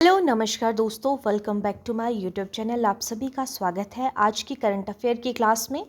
Hello नमस्कार दोस्तों, welcome back to my YouTube channel. आप सभी का स्वागत है आज की करंट अफेयर की क्लास में।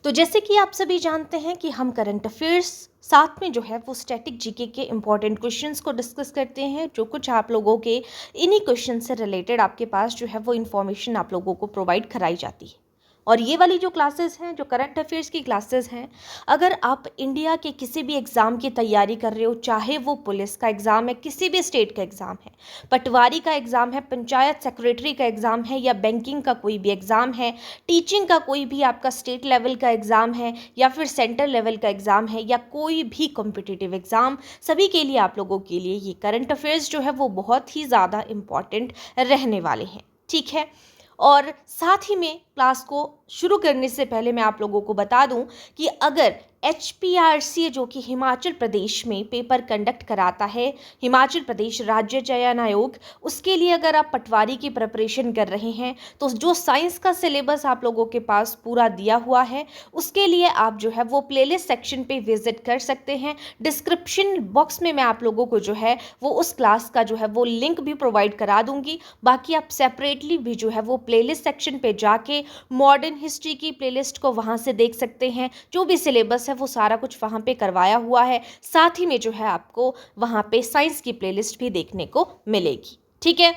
तो जैसे कि आप सभी जानते हैं कि हम करंट अफेयर्स साथ में जो है वो स्टैटिक जीके के इंपॉर्टेंट क्वेश्चंस को डिस्कस करते हैं। जो कुछ आप लोगों के इन्हीं क्वेश्चन से रिलेटेड आपके पास जो है वो इन्फॉर्मेशन आप लोगों को प्रोवाइड कराई जाती है। और ये वाली जो क्लासेस हैं, जो करंट अफेयर्स की क्लासेस हैं, अगर आप इंडिया के किसी भी एग्ज़ाम की तैयारी कर रहे हो, चाहे वो पुलिस का एग्ज़ाम है, किसी भी स्टेट का एग्ज़ाम है, पटवारी का एग्ज़ाम है, पंचायत सेक्रेटरी का एग्ज़ाम है, या बैंकिंग का कोई भी एग्ज़ाम है, टीचिंग का कोई भी आपका स्टेट लेवल का एग्ज़ाम है, या फिर सेंटर लेवल का एग्ज़ाम है, या कोई भी कॉम्पिटिटिव एग्ज़ाम, सभी के लिए आप लोगों के लिए ये करंट अफेयर्स जो है वो बहुत ही ज़्यादा इम्पॉर्टेंट रहने वाले हैं। ठीक है। और साथ ही में क्लास को शुरू करने से पहले मैं आप लोगों को बता दूं कि अगर HPRC जो कि हिमाचल प्रदेश में पेपर कंडक्ट कराता है, हिमाचल प्रदेश राज्य चयन आयोग, उसके लिए अगर आप पटवारी की प्रिपरेशन कर रहे हैं तो जो साइंस का सिलेबस आप लोगों के पास पूरा दिया हुआ है, उसके लिए आप जो है वो प्लेलिस्ट सेक्शन पे विजिट कर सकते हैं। डिस्क्रिप्शन बॉक्स में मैं आप लोगों को जो है वो उस क्लास का जो है वो लिंक भी प्रोवाइड करा दूंगी। बाकी आप सेपरेटली भी जो है वो प्लेलिस्ट सेक्शन पे जाके मॉडर्न हिस्ट्री की प्लेलिस्ट को वहाँ से देख सकते हैं। जो भी सिलेबस है वो सारा कुछ वहाँ पे करवाया हुआ है। साथ ही में जो है आपको वहाँ पे साइंस की प्लेलिस्ट भी देखने को मिलेगी। ठीक है,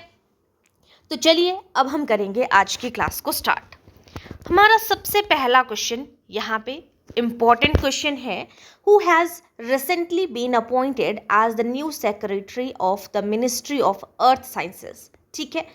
तो चलिए अब हम करेंगे आज की क्लास को स्टार्ट। हमारा सबसे पहला क्वेश्चन यहाँ पे इम्पॉर्टेंट क्वेश्चन है, who has recently been appointed as the new secretary of the ministry of earth sciences. ठीक है,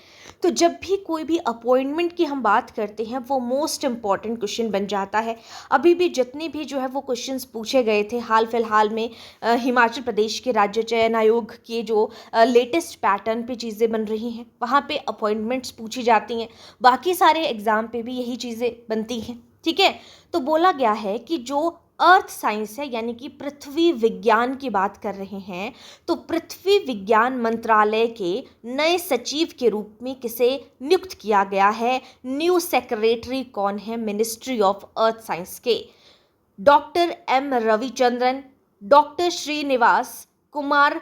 तो जब भी कोई भी अपॉइंटमेंट की हम बात करते हैं वो मोस्ट इम्पॉर्टेंट क्वेश्चन बन जाता है। अभी भी जितने भी जो है वो क्वेश्चंस पूछे गए थे हाल फिलहाल में हिमाचल प्रदेश के राज्य चयन आयोग के जो लेटेस्ट पैटर्न पे चीज़ें बन रही हैं, वहाँ पे अपॉइंटमेंट्स पूछी जाती हैं। बाकी सारे एग्ज़ाम पे भी यही चीज़ें बनती हैं। ठीक है, तो बोला गया है कि जो अर्थ साइंस है यानी कि पृथ्वी विज्ञान की बात कर रहे हैं, तो पृथ्वी विज्ञान मंत्रालय के नए सचिव के रूप में किसे नियुक्त किया गया है? न्यू सेक्रेटरी कौन है मिनिस्ट्री ऑफ अर्थ साइंस के? Doctor M Ravichandran, doctor Srinivas Kumar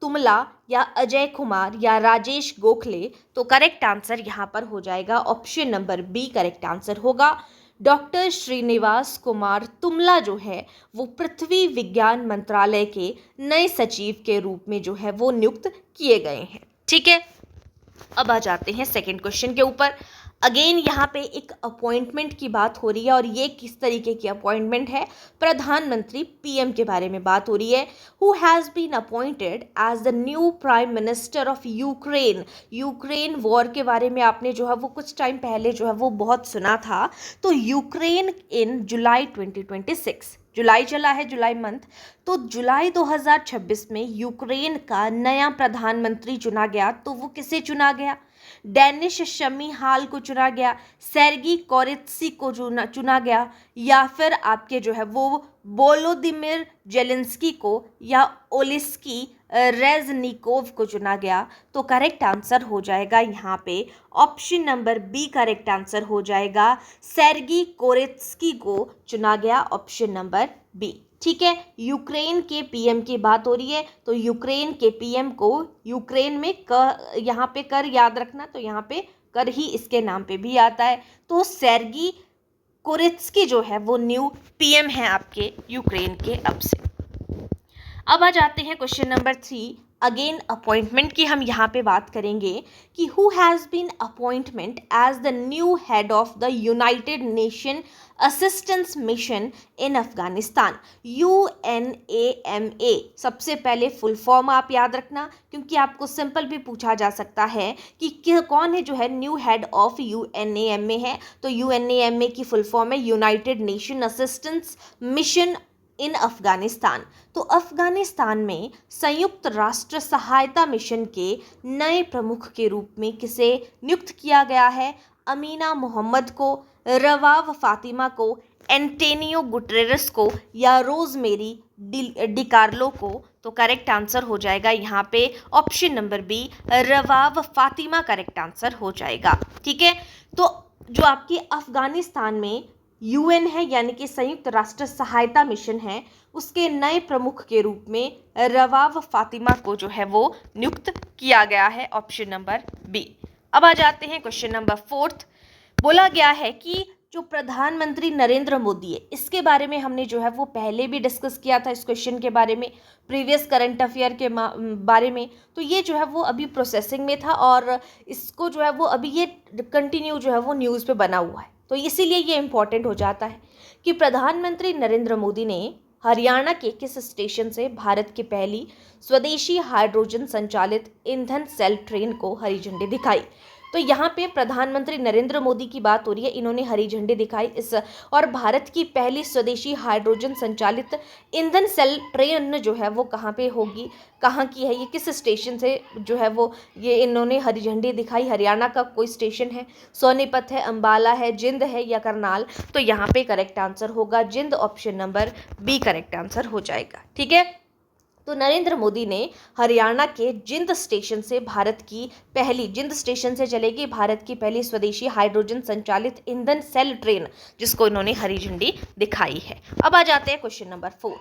Tumala, या अजय कुमार, या राजेश गोखले? तो करेक्ट आंसर यहाँ पर हो जाएगा option number B correct answer होगा। डॉक्टर श्रीनिवास कुमार तुमला जो है वो पृथ्वी विज्ञान मंत्रालय के नए सचिव के रूप में जो है वो नियुक्त किए गए हैं। ठीक है, अब आ जाते हैं सेकंड क्वेश्चन के ऊपर। अगेन यहाँ पे एक अपॉइंटमेंट की बात हो रही है, और ये किस तरीके की अपॉइंटमेंट है? प्रधानमंत्री PM के बारे में बात हो रही है। Who has been appointed as the new prime minister of Ukraine? Ukraine war के बारे में आपने जो है वो कुछ टाइम पहले जो है वो बहुत सुना था। तो यूक्रेन इन जुलाई 2026, जुलाई चला है, जुलाई मंथ, तो जुलाई 2026 में यूक्रेन का नया प्रधानमंत्री चुना गया। तो वो किसे चुना गया? डेनिस शमीहाल को चुना गया, सेर्गी कोरित्सी को चुना गया, या फिर आपके जो है वो वोलोदिमिर जेलेंस्की को, या ओलेस्की रेजनिकोव को चुना गया? तो करेक्ट आंसर हो जाएगा यहाँ पे option number B correct answer हो जाएगा, सेर्गी कोरित्स्की को चुना गया, ऑप्शन नंबर बी। ठीक है, यूक्रेन के PM की बात हो रही है, तो यूक्रेन के PM को यूक्रेन में यहाँ पे कर याद रखना, तो यहाँ पे कर ही इसके नाम पे भी आता है। तो सेर्गी कोरित्स्की जो है वो न्यू PM है आपके यूक्रेन के अब से। अब आ जाते हैं क्वेश्चन नंबर 3। अगेन अपॉइंटमेंट की हम यहाँ पे बात करेंगे कि who has been appointment as the new head of the United Nation assistance mission in Afghanistan. UNAMA सबसे पहले फुल फॉर्म आप याद रखना, क्योंकि आपको सिंपल भी पूछा जा सकता है कि कौन है जो है न्यू हेड ऑफ UNAMA है। तो UNAMA की फुल फॉर्म है United Nation assistance mission in Afghanistan. तो अफगानिस्तान में संयुक्त राष्ट्र सहायता मिशन के नए प्रमुख के रूप में किसे नियुक्त किया गया है? अमीना मोहम्मद को, रवाव फातिमा को, एंटेनियो गुटेरेस को, या रोजमेरी डिकार्लो को? तो करेक्ट आंसर हो जाएगा यहाँ पे option number B, Rabab Fatima correct answer हो जाएगा। ठीक है, तो जो आपकी अफगानिस्तान में यूएन है यानी कि संयुक्त राष्ट्र सहायता मिशन है, उसके नए प्रमुख के रूप में रवाफ फातिमा को जो है वो नियुक्त किया गया है। Option number B. अब आ जाते हैं क्वेश्चन नंबर 4। बोला गया है कि जो प्रधानमंत्री नरेंद्र मोदी है, इसके बारे में हमने जो है वो पहले भी डिस्कस किया था इस क्वेश्चन के बारे में, प्रीवियस करंट अफेयर के बारे में। तो ये जो है वो अभी प्रोसेसिंग में था और इसको जो है वो अभी ये कंटिन्यू जो है वो न्यूज़ पे बना हुआ है, तो इसीलिए ये इम्पॉर्टेंट हो जाता है कि प्रधानमंत्री नरेंद्र मोदी ने हरियाणा के किस स्टेशन से भारत की पहली स्वदेशी हाइड्रोजन संचालित ईंधन सेल ट्रेन को हरी झंडी दिखाई। तो यहाँ पे प्रधानमंत्री नरेंद्र मोदी की बात हो रही है, इन्होंने हरी झंडी दिखाई इस, और भारत की पहली स्वदेशी हाइड्रोजन संचालित ईंधन सेल ट्रेन जो है वो कहाँ पे होगी, कहाँ की है, ये किस स्टेशन से जो है वो ये इन्होंने हरी झंडी दिखाई। हरियाणा का कोई स्टेशन है, सोनीपत है, अंबाला है, जिंद है या करनाल। तो यहाँ पे करेक्ट आंसर होगा Jind. Option number B correct answer हो जाएगा। ठीक है, तो नरेंद्र मोदी ने हरियाणा के जिंद स्टेशन से जिंद स्टेशन से चलेगी भारत की पहली स्वदेशी हाइड्रोजन संचालित ईंधन सेल ट्रेन, जिसको इन्होंने हरी झंडी दिखाई है। अब आ जाते हैं क्वेश्चन नंबर 4।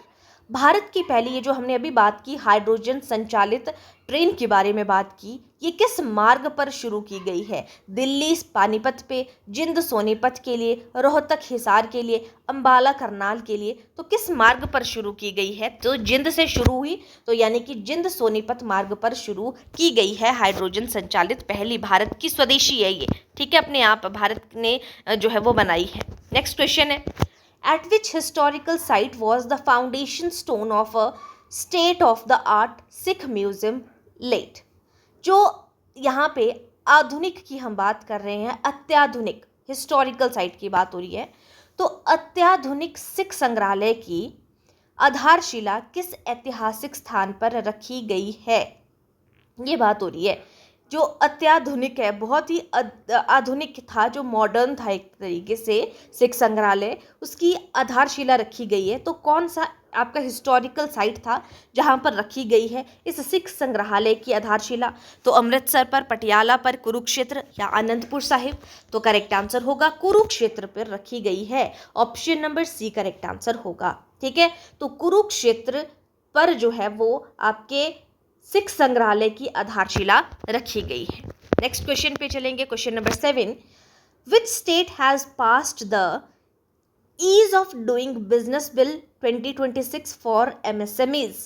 भारत की पहली, ये जो हमने अभी बात की हाइड्रोजन संचालित ट्रेन के बारे में बात की, ये किस मार्ग पर शुरू की गई है? दिल्ली पानीपत पे, जिंद सोनीपत के लिए, रोहतक हिसार के लिए, अंबाला करनाल के लिए। तो किस मार्ग पर शुरू की गई है? तो जिंद से शुरू हुई, तो यानी कि जिंद सोनीपत मार्ग पर शुरू की गई है हाइड्रोजन संचालित पहली भारत की स्वदेशी है ये। ठीक है, अपने आप भारत ने जो है वो बनाई है। नेक्स्ट क्वेश्चन है, at which historical site was the foundation stone of a state of the art Sikh museum laid? जो यहाँ पे आधुनिक की हम बात कर रहे हैं, अत्याधुनिक हिस्टोरिकल साइट की बात हो रही है, तो अत्याधुनिक सिख संग्रहालय की आधारशिला किस ऐतिहासिक स्थान पर रखी गई है? ये बात हो रही है। जो अत्याधुनिक है, बहुत ही आधुनिक था, जो मॉडर्न था एक तरीके से सिख संग्रहालय, उसकी आधारशिला रखी गई है। तो कौन सा आपका हिस्टोरिकल साइट था जहां पर रखी गई है इस सिख संग्रहालय की आधारशिला? तो अमृतसर पर, पटियाला पर, कुरुक्षेत्र या आनंदपुर साहिब? तो करेक्ट आंसर होगा कुरुक्षेत्र पर रखी गई है। Option number C correct answer होगा। ठीक है, तो कुरुक्षेत्र पर जो है वो आपके सिख संग्रहालय की आधारशिला रखी गई है। नेक्स्ट क्वेश्चन पे चलेंगे, question number 7। Which state has passed the ease of doing business bill 2026 for MSMEs?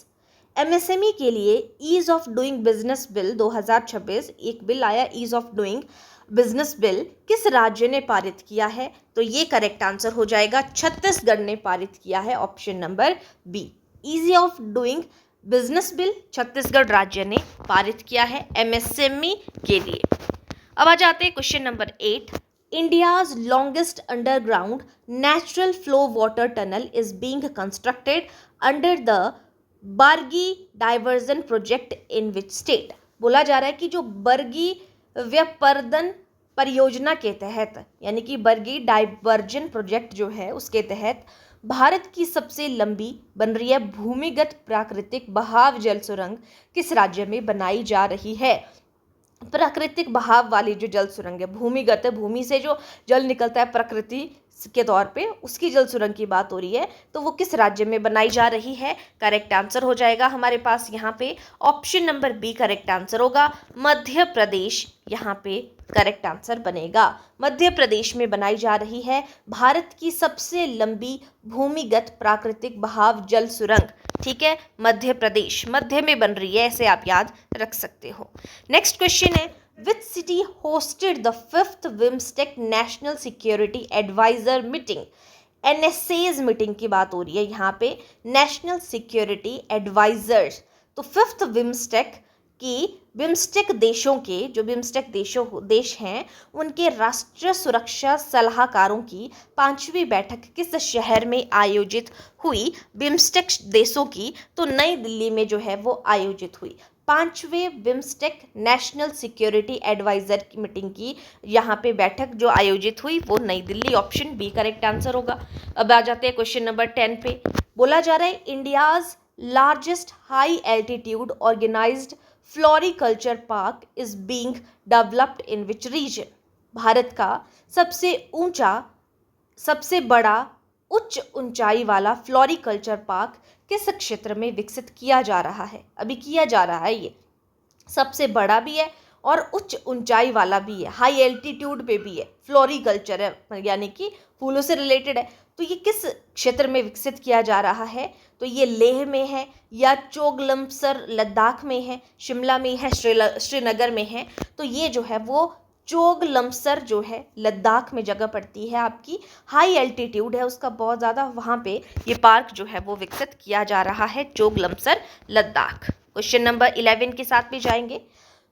MSME के लिए ease of doing business bill 2026 एक बिल आया, ease of doing business bill, किस राज्य ने पारित किया है? तो ये करेक्ट आंसर हो जाएगा छत्तीसगढ़ ने पारित किया है। Option number B, easy of doing business bill Chhattisgarh राज्य ने पारित किया है एमएसएमई के लिए। अब आ जाते हैं question number 8। India's longest underground natural flow water tunnel is being constructed under the Bargi diversion project in which state? बोला जा रहा है कि जो बरगी व्यपर्दन परियोजना के तहत, यानी कि बरगी डाइवर्जन प्रोजेक्ट जो है उसके तहत भारत की सबसे लंबी बन रही है भूमिगत प्राकृतिक बहाव जल सुरंग किस राज्य में बनाई जा रही है? प्राकृतिक बहाव वाली जो जल सुरंग है, भूमिगत है, भूमि से जो जल निकलता है प्रकृति के तौर पे, उसकी जल सुरंग की बात हो रही है, तो वो किस राज्य में बनाई जा रही है? करेक्ट आंसर हो जाएगा हमारे पास यहाँ पे option number B correct answer होगा, मध्य प्रदेश यहाँ पे करेक्ट आंसर बनेगा। मध्य प्रदेश में बनाई जा रही है भारत की सबसे लंबी भूमिगत प्राकृतिक बहाव जल सुरंग। ठीक है, मध्य प्रदेश, मध्य में बन रही है, ऐसे आप याद रख सकते हो। नेक्स्ट क्वेश्चन है, which city hosted the 5th BIMSTEC national security adviser meeting? NSAs meeting की बात हो रही है यहाँ पे, नेशनल सिक्योरिटी एडवाइजर्स। तो 5th बिम्स्टेक की बिम्स्टेक देशों के, जो बिम्स्टेक देश हैं, उनके राष्ट्रीय सुरक्षा सलाहकारों की 5वीं बैठक किस शहर में आयोजित हुई? बिम्स्टेक देशों की तो नई दिल्ली में जो है वो आयोजित हुई। 5वें बिम्स्टेक नेशनल सिक्योरिटी एडवाइजर की मीटिंग की यहाँ पे बैठक जो आयोजित हुई वो New Delhi. Option B correct answer होगा। अब आ जाते हैं क्वेश्चन नंबर 10 पे। बोला जा रहा है India's largest high altitude organised floriculture park is being developed in which region? Bharat का सबसे ऊंचा सबसे बड़ा उच्च ऊंचाई वाला फ्लोरिकल्चर पार्क किस क्षेत्र में विकसित किया जा रहा है? अभी किया जा रहा है, ये सबसे बड़ा भी है और उच्च ऊंचाई वाला भी है, हाई एल्टीट्यूड पे भी है, फ्लोरिकल्चर है यानी कि फूलों से रिलेटेड है। तो ये किस क्षेत्र में विकसित किया जा रहा है? तो ये लेह में है या चोगलमसर लद्दाख में है, शिमला में है, श्रीनगर में है। तो ये जो है वो चोगलमसर जो है लद्दाख में जगह पड़ती है आपकी, हाई एल्टीट्यूड है उसका बहुत ज़्यादा, वहाँ पे ये पार्क जो है वो विकसित किया जा रहा है, चोगलमसर लद्दाख। क्वेश्चन नंबर 11 के साथ भी जाएंगे।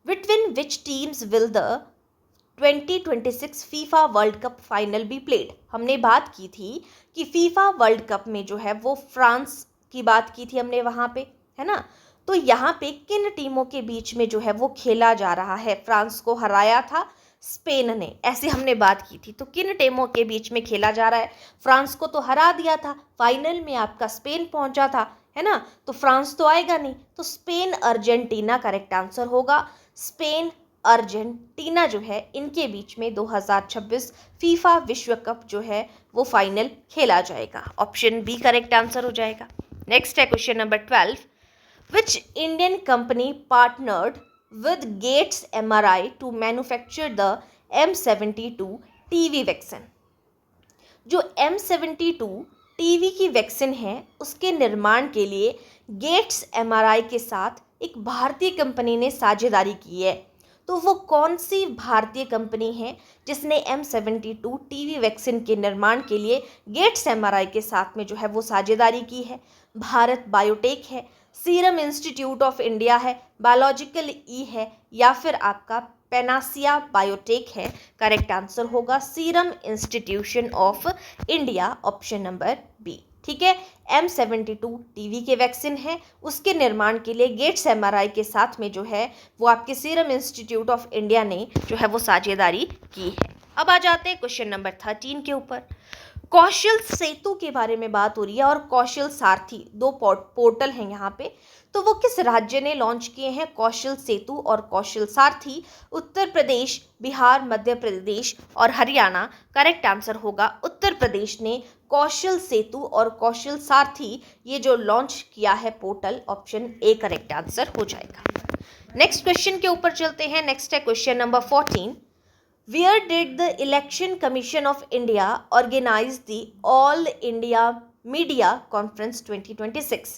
Between which teams will the 2026 FIFA world cup final be played? हमने बात की थी कि फीफा वर्ल्ड कप में जो है वो फ्रांस की बात की थी हमने वहाँ पे, है ना। तो यहाँ पे किन टीमों के बीच में जो है वो खेला जा रहा है? फ्रांस को हराया था स्पेन ने, ऐसे हमने बात की थी। तो किन टीमों के बीच में खेला जा रहा है? फ्रांस को तो हरा दिया था, फाइनल में आपका स्पेन पहुंचा था, है ना। तो फ्रांस तो आएगा नहीं, तो स्पेन अर्जेंटीना करेक्ट आंसर होगा। स्पेन अर्जेंटीना जो है इनके बीच में 2026 फीफा विश्व कप जो है वो फाइनल खेला जाएगा। ऑप्शन बी करेक्ट आंसर हो जाएगा। नेक्स्ट है question number 12। Which Indian company partnered with Gates MRI to manufacture the M72 TV vaccine? जो M72 टीवी की वैक्सीन है उसके निर्माण के लिए गेट्स MRI के साथ एक भारतीय कंपनी ने साझेदारी की है। तो वो कौन सी भारतीय कंपनी है जिसने M72 टीवी वैक्सीन के निर्माण के लिए गेट्स MRI के साथ में जो है वो साझेदारी की है? भारत बायोटेक है, सीरम इंस्टीट्यूट ऑफ इंडिया है, बायोलॉजिकल ई है, या फिर आपका पेनासिया बायोटेक है? करेक्ट आंसर होगा Serum Institution of India, option number B. ठीक है, M72 टीवी के वैक्सीन है, उसके निर्माण के लिए गेट्स MRI के साथ में जो है वो आपके सीरम इंस्टीट्यूट ऑफ इंडिया ने जो है वो साझेदारी की है। अब आ जाते हैं क्वेश्चन नंबर 13 के ऊपर। कौशल सेतु के बारे में बात हो रही है और कौशल सारथी, दो पोर्टल हैं यहाँ पे। तो वो किस राज्य ने लॉन्च किए हैं कौशल सेतु और कौशल सारथी? उत्तर प्रदेश, बिहार, मध्य प्रदेश और हरियाणा। करेक्ट आंसर होगा उत्तर प्रदेश ने कौशल सेतु और कौशल सारथी ये जो लॉन्च किया है portal, option A correct answer हो जाएगा। नेक्स्ट क्वेश्चन के ऊपर चलते हैं। नेक्स्ट है question number 14। Where did the Election Commission of India organize the All India Media Conference 2026?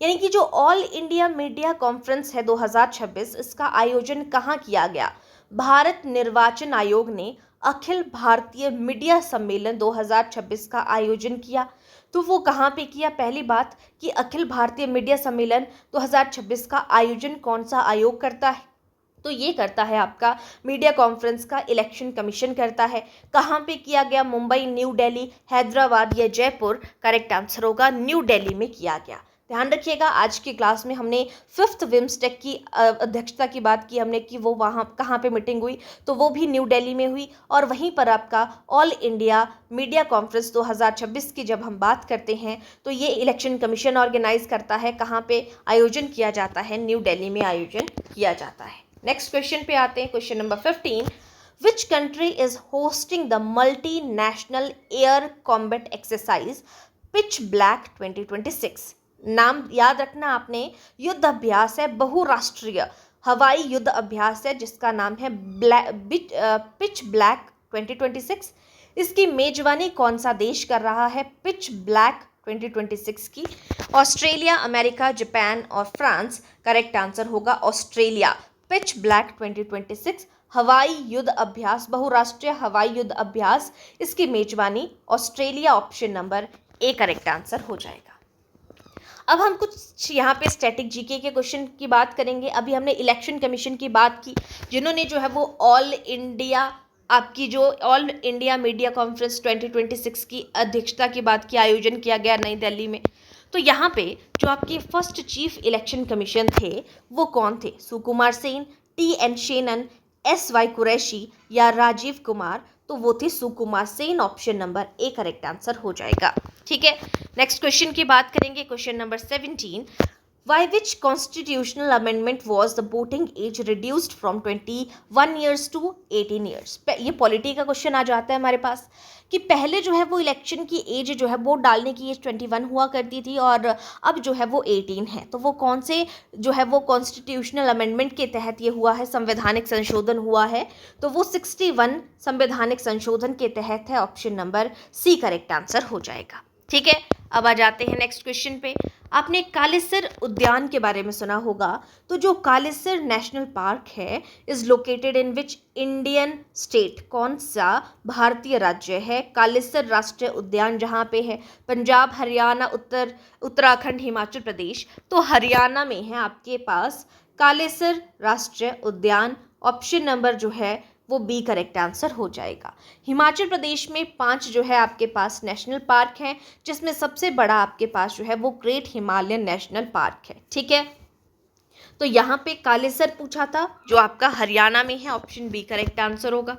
यानी कि जो ऑल इंडिया मीडिया कॉन्फ्रेंस है 2026, इसका आयोजन कहाँ किया गया? भारत निर्वाचन आयोग ने अखिल भारतीय मीडिया सम्मेलन 2026 का आयोजन किया। तो वो कहाँ पे किया? पहली बात कि अखिल भारतीय मीडिया सम्मेलन 2026 का आयोजन कौन सा आयोग करता है? तो ये करता है आपका मीडिया कॉन्फ्रेंस का इलेक्शन कमीशन करता है। कहाँ पे किया गया? मुंबई, न्यू दिल्ली, हैदराबाद या जयपुर? करेक्ट आंसर होगा न्यू दिल्ली में किया गया। ध्यान रखिएगा, आज की क्लास में हमने 5th विम्सटेक की अध्यक्षता की बात की हमने कि वो वहाँ कहाँ पे मीटिंग हुई, तो वो भी न्यू दिल्ली में हुई। और वहीं पर आपका ऑल इंडिया मीडिया कॉन्फ्रेंस 2026 की जब हम बात करते हैं तो ये इलेक्शन कमीशन ऑर्गेनाइज करता है। कहाँ पे आयोजन किया जाता है? न्यू दिल्ली में आयोजन किया जाता है। नेक्स्ट क्वेश्चन पे आते हैं, question number 15। Which country is hosting the multinational air combat exercise pitch black 2026? नाम याद रखना आपने, युद्ध अभ्यास है, बहुराष्ट्रीय हवाई युद्ध अभ्यास है जिसका नाम है पिच ब्लैक 2026। इसकी मेजबानी कौन सा देश कर रहा है पिच ब्लैक 2026 की? ऑस्ट्रेलिया, अमेरिका, जापान और फ्रांस। करेक्ट आंसर होगा ऑस्ट्रेलिया। पिच ब्लैक 2026 हवाई युद्ध अभ्यास, बहुराष्ट्रीय हवाई युद्ध अभ्यास, इसकी मेजबानी Australia, option number A correct answer हो जाएगा। अब हम कुछ यहाँ पे स्टैटिक जीके के क्वेश्चन की बात करेंगे। अभी हमने इलेक्शन कमीशन की बात की जिन्होंने जो है वो ऑल इंडिया आपकी जो ऑल इंडिया मीडिया कॉन्फ्रेंस 2026 की अध्यक्षता की बात की, आयोजन किया गया नई दिल्ली में। तो यहाँ पे जो आपके फर्स्ट चीफ इलेक्शन कमीशन थे वो कौन थे? सुकुमार सेन, TN शेनन, SY कुरैशी या राजीव कुमार? तो वो थे Sukumar Sen, option number A correct answer हो जाएगा। ठीक है, नेक्स्ट क्वेश्चन की बात करेंगे, question number 17। By which constitutional amendment was the voting age reduced from 21 years to 18 years? ये पॉलिटी का क्वेश्चन आ जाता है हमारे पास कि पहले जो है वो इलेक्शन की एज जो है वोट डालने की एज 21 हुआ करती थी और अब जो है वो 18 है। तो वो कौन से जो है वो कॉन्स्टिट्यूशनल अमेंडमेंट के तहत ये हुआ है, संवैधानिक संशोधन हुआ है? तो वो 61 संवैधानिक संशोधन के तहत है। Option number C correct answer हो जाएगा। ठीक है, अब आ जाते हैं नेक्स्ट क्वेश्चन पे। आपने कालेसर उद्यान के बारे में सुना होगा। तो जो कालेसर नेशनल पार्क है is located in which Indian state? कौन सा भारतीय राज्य है कालेसर राष्ट्रीय उद्यान जहाँ पे है? पंजाब, हरियाणा, उत्तराखंड, हिमाचल प्रदेश। तो हरियाणा में है आपके पास कालेसर राष्ट्रीय उद्यान। ऑप्शन नंबर जो है वो बी करेक्ट आंसर हो जाएगा। हिमाचल प्रदेश में 5 जो है आपके पास नेशनल पार्क हैं, जिसमें सबसे बड़ा आपके पास जो है वो ग्रेट हिमालयन नेशनल पार्क है। ठीक है, तो यहाँ पे कालेसर पूछा था जो आपका हरियाणा में है। ऑप्शन बी करेक्ट आंसर होगा।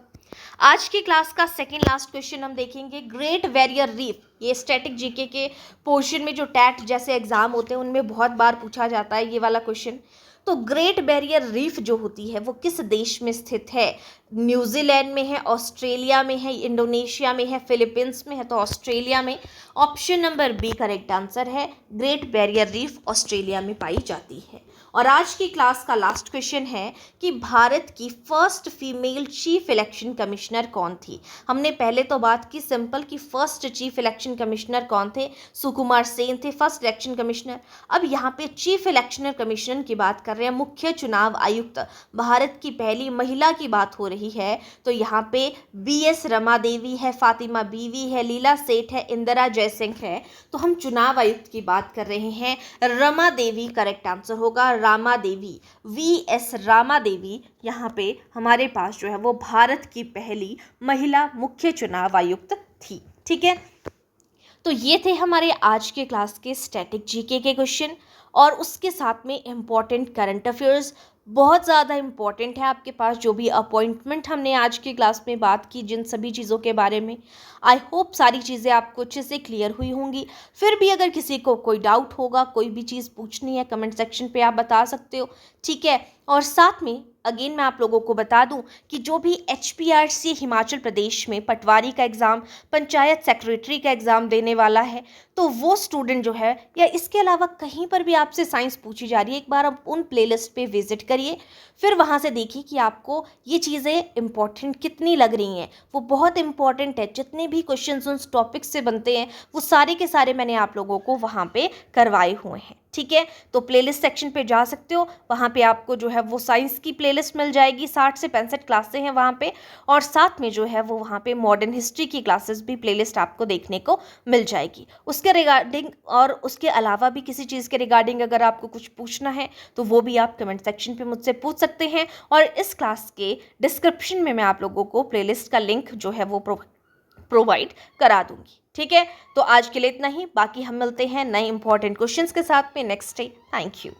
आज की क्लास का सेकंड लास्ट क्वेश्चन हम देखेंगे, ग्रेट बैरियर रीफ। ये स्टैटिक जीके के पोर्शन में जो टैट जैसे एग्जाम होते हैं उनमें बहुत बार पूछा जाता है ये वाला क्वेश्चन। तो ग्रेट बैरियर रीफ जो होती है वो किस देश में स्थित है? न्यूजीलैंड में है, ऑस्ट्रेलिया में है, इंडोनेशिया में है, फिलीपींस में है। तो ऑस्ट्रेलिया में। Option number B correct answer है। ग्रेट बैरियर रीफ ऑस्ट्रेलिया में पाई जाती है। और आज की क्लास का लास्ट क्वेश्चन है कि भारत की first female chief election commissioner कौन थी? हमने पहले तो बात की सिंपल कि फर्स्ट चीफ इलेक्शन कमिश्नर कौन थे, सुकुमार सेन थे फर्स्ट इलेक्शन कमिश्नर। अब यहाँ पे चीफ इलेक्शन कमिश्नर की बात कर रहे हैं, मुख्य चुनाव आयुक्त, भारत की पहली महिला की बात हो रही है। तो यहाँ पे BS रमा देवी है, फातिमा बीवी है, लीला सेठ है, इंदिरा जयसिंह है। तो हम चुनाव आयुक्त की बात कर रहे हैं, रमा देवी करेक्ट आंसर होगा। रामा देवी, VS रामा देवी यहाँ पे हमारे पास जो है वो भारत की पहली महिला मुख्य चुनाव आयुक्त थी। ठीक है, तो ये थे हमारे आज के क्लास के स्टैटिक जीके के क्वेश्चन और उसके साथ में इम्पॉर्टेंट करंट अफेयर्स बहुत ज़्यादा इम्पॉर्टेंट है आपके पास। जो भी अपॉइंटमेंट हमने आज की क्लास में बात की जिन सभी चीज़ों के बारे में, आई होप सारी चीज़ें आपको अच्छे से क्लियर हुई होंगी। फिर भी अगर किसी को कोई डाउट होगा, कोई भी चीज़ पूछनी है, कमेंट सेक्शन पे आप बता सकते हो। ठीक है, और साथ में अगेन मैं आप लोगों को बता दूं कि जो भी HPRC हिमाचल प्रदेश में पटवारी का एग्ज़ाम, पंचायत सेक्रेटरी का एग्ज़ाम देने वाला है, तो वो स्टूडेंट जो है या इसके अलावा कहीं पर भी आपसे साइंस पूछी जा रही है, एक बार आप उन प्लेलिस्ट पे विजिट करिए, फिर वहाँ से देखिए कि आपको ये चीज़ें इंपॉर्टेंट कितनी लग रही हैं। वो बहुत इंपॉर्टेंट है, जितने भी क्वेश्चन उन टॉपिक से बनते हैं वो सारे के सारे मैंने आप लोगों को वहाँ पे करवाए हुए हैं। ठीक है, तो प्लेलिस्ट सेक्शन पे जा सकते हो, वहाँ पे आपको जो है वो साइंस की प्लेलिस्ट मिल जाएगी। 60 से 65 क्लासें हैं वहाँ पे, और साथ में जो है वो वहाँ पे मॉडर्न हिस्ट्री की क्लासेस भी प्लेलिस्ट आपको देखने को मिल जाएगी। उसके रिगार्डिंग और उसके अलावा भी किसी चीज़ के रिगार्डिंग अगर आपको कुछ पूछना है तो वो भी आप कमेंट सेक्शन पे मुझसे पूछ सकते हैं, और इस क्लास के डिस्क्रिप्शन में मैं आप लोगों को प्लेलिस्ट का लिंक जो है वो प्रोवाइड करा दूंगी। ठीक है, तो आज के लिए इतना ही, बाकी हम मिलते हैं नए इंपॉर्टेंट क्वेश्चंस के साथ में नेक्स्ट डे। Thank you.